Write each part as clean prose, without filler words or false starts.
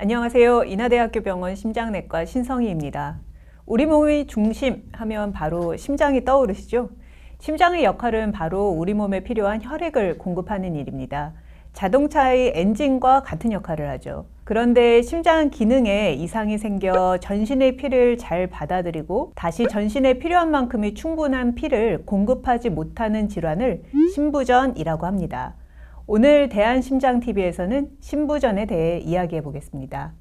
안녕하세요. 인하대학교 병원 심장내과 신성희입니다. 우리 몸의 중심 하면 바로 심장이 떠오르시죠? 심장의 역할은 바로 우리 몸에 필요한 혈액을 공급하는 일입니다. 자동차의 엔진과 같은 역할을 하죠. 그런데 심장 기능에 이상이 생겨 전신의 피를 잘 받아들이고 다시 전신에 필요한 만큼의 충분한 피를 공급하지 못하는 질환을 심부전이라고 합니다. 오늘 대한심장TV에서는 심부전에 대해 이야기해 보겠습니다.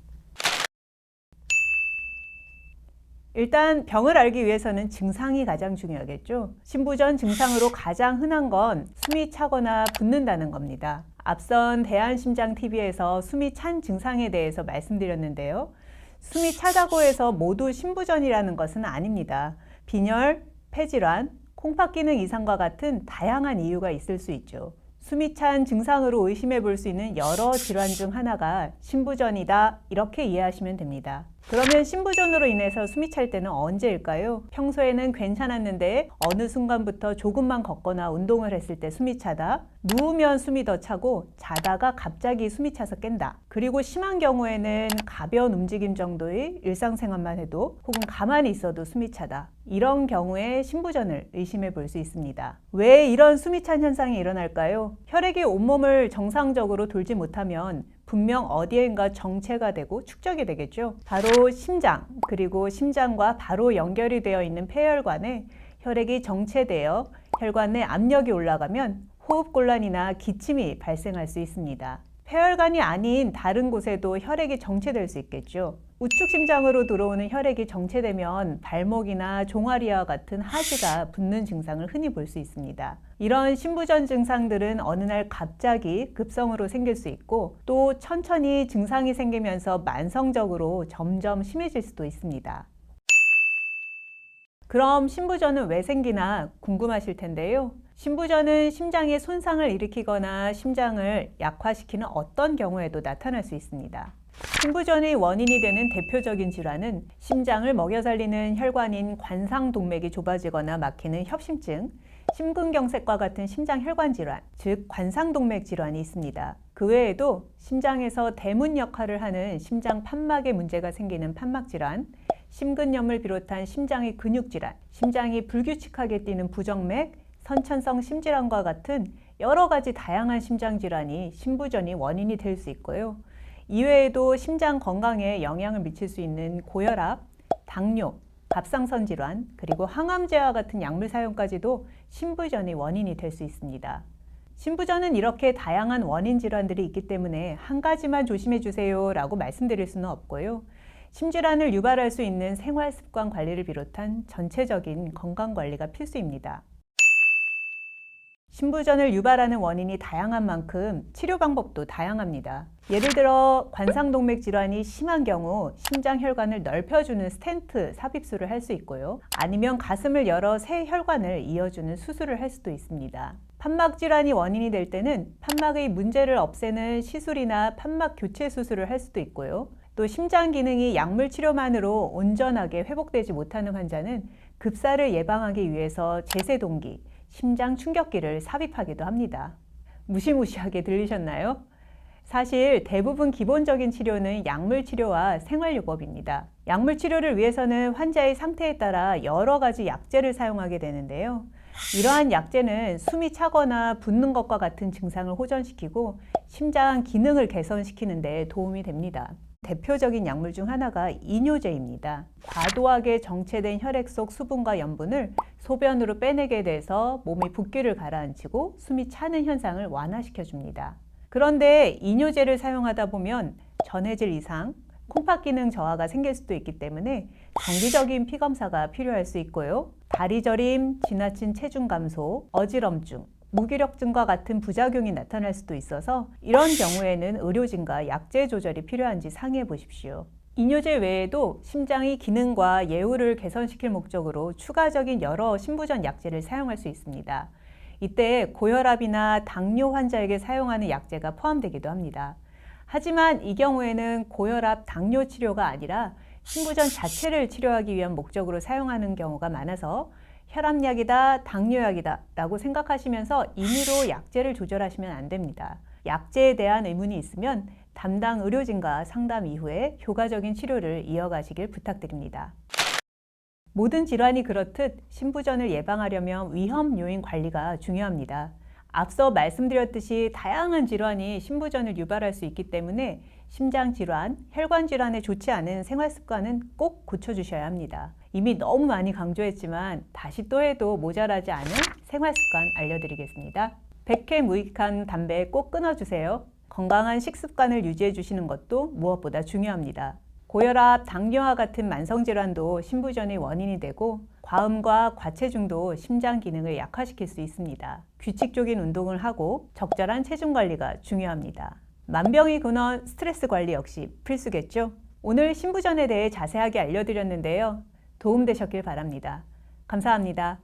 일단 병을 알기 위해서는 증상이 가장 중요하겠죠. 심부전 증상으로 가장 흔한 건 숨이 차거나 붓는다는 겁니다. 앞선 대한심장TV에서 숨이 찬 증상에 대해서 말씀드렸는데요. 숨이 차다고 해서 모두 심부전이라는 것은 아닙니다. 빈혈, 폐질환, 콩팥 기능 이상과 같은 다양한 이유가 있을 수 있죠. 숨이 찬 증상으로 의심해 볼 수 있는 여러 질환 중 하나가 심부전이다, 이렇게 이해하시면 됩니다. 그러면 심부전으로 인해서 숨이 찰 때는 언제일까요? 평소에는 괜찮았는데 어느 순간부터 조금만 걷거나 운동을 했을 때 숨이 차다, 누우면 숨이 더 차고 자다가 갑자기 숨이 차서 깬다, 그리고 심한 경우에는 가벼운 움직임 정도의 일상생활만 해도 혹은 가만히 있어도 숨이 차다, 이런 경우에 심부전을 의심해 볼 수 있습니다. 왜 이런 숨이 찬 현상이 일어날까요? 혈액이 온몸을 정상적으로 돌지 못하면 분명 어디엔가 정체가 되고 축적이 되겠죠. 바로 심장, 그리고 심장과 바로 연결이 되어 있는 폐혈관에 혈액이 정체되어 혈관 내 압력이 올라가면 호흡곤란이나 기침이 발생할 수 있습니다. 폐혈관이 아닌 다른 곳에도 혈액이 정체될 수 있겠죠. 우측 심장으로 들어오는 혈액이 정체되면 발목이나 종아리와 같은 하지가 붓는 증상을 흔히 볼 수 있습니다. 이런 심부전 증상들은 어느 날 갑자기 급성으로 생길 수 있고 또 천천히 증상이 생기면서 만성적으로 점점 심해질 수도 있습니다. 그럼 심부전은 왜 생기나 궁금하실 텐데요. 심부전은 심장에 손상을 일으키거나 심장을 약화시키는 어떤 경우에도 나타날 수 있습니다. 심부전의 원인이 되는 대표적인 질환은 심장을 먹여 살리는 혈관인 관상동맥이 좁아지거나 막히는 협심증, 심근경색과 같은 심장혈관 질환, 즉 관상동맥 질환이 있습니다. 그 외에도 심장에서 대문 역할을 하는 심장 판막에 문제가 생기는 판막질환, 심근염을 비롯한 심장의 근육질환, 심장이 불규칙하게 뛰는 부정맥, 선천성 심질환과 같은 여러 가지 다양한 심장질환이 심부전이 원인이 될 수 있고요. 이외에도 심장 건강에 영향을 미칠 수 있는 고혈압, 당뇨, 갑상선 질환, 그리고 항암제와 같은 약물 사용까지도 심부전의 원인이 될 수 있습니다. 심부전은 이렇게 다양한 원인 질환들이 있기 때문에 한 가지만 조심해 주세요 라고 말씀드릴 수는 없고요. 심질환을 유발할 수 있는 생활습관 관리를 비롯한 전체적인 건강관리가 필수입니다. 심부전을 유발하는 원인이 다양한 만큼 치료 방법도 다양합니다. 예를 들어 관상동맥 질환이 심한 경우 심장혈관을 넓혀주는 스텐트 삽입술을 할 수 있고요. 아니면 가슴을 열어 새 혈관을 이어주는 수술을 할 수도 있습니다. 판막 질환이 원인이 될 때는 판막의 문제를 없애는 시술이나 판막 교체 수술을 할 수도 있고요. 또 심장 기능이 약물 치료만으로 온전하게 회복되지 못하는 환자는 급사를 예방하기 위해서 제세동기, 심장 충격기를 삽입하기도 합니다. 무시무시하게 들리셨나요? 사실 대부분 기본적인 치료는 약물 치료와 생활요법입니다. 약물 치료를 위해서는 환자의 상태에 따라 여러 가지 약제를 사용하게 되는데요. 이러한 약제는 숨이 차거나 붓는 것과 같은 증상을 호전시키고 심장 기능을 개선시키는 데 도움이 됩니다. 대표적인 약물 중 하나가 이뇨제입니다. 과도하게 정체된 혈액 속 수분과 염분을 소변으로 빼내게 돼서 몸의 붓기를 가라앉히고 숨이 차는 현상을 완화시켜 줍니다. 그런데 이뇨제를 사용하다 보면 전해질 이상, 콩팥 기능 저하가 생길 수도 있기 때문에 정기적인 피검사가 필요할 수 있고요. 다리 저림, 지나친 체중 감소, 어지럼증, 무기력증과 같은 부작용이 나타날 수도 있어서 이런 경우에는 의료진과 약제 조절이 필요한지 상의해 보십시오. 이뇨제 외에도 심장의 기능과 예후를 개선시킬 목적으로 추가적인 여러 심부전 약제를 사용할 수 있습니다. 이때 고혈압이나 당뇨 환자에게 사용하는 약제가 포함되기도 합니다. 하지만 이 경우에는 고혈압, 당뇨 치료가 아니라 심부전 자체를 치료하기 위한 목적으로 사용하는 경우가 많아서 혈압약이다, 당뇨약이다 라고 생각하시면서 임의로 약제를 조절하시면 안 됩니다. 약제에 대한 의문이 있으면 담당 의료진과 상담 이후에 효과적인 치료를 이어가시길 부탁드립니다. 모든 질환이 그렇듯 신부전을 예방하려면 위험 요인 관리가 중요합니다. 앞서 말씀드렸듯이 다양한 질환이 신부전을 유발할 수 있기 때문에 심장질환, 혈관질환에 좋지 않은 생활습관은 꼭 고쳐주셔야 합니다. 이미 너무 많이 강조했지만 다시 또 해도 모자라지 않은 생활습관 알려드리겠습니다. 백회 무익한 담배 꼭 끊어주세요. 건강한 식습관을 유지해 주시는 것도 무엇보다 중요합니다. 고혈압, 당뇨와 같은 만성질환도 신부전의 원인이 되고 과음과 과체중도 심장 기능을 약화시킬 수 있습니다. 규칙적인 운동을 하고 적절한 체중 관리가 중요합니다. 만병의 근원 스트레스 관리 역시 필수겠죠? 오늘 신부전에 대해 자세하게 알려드렸는데요. 도움되셨길 바랍니다. 감사합니다.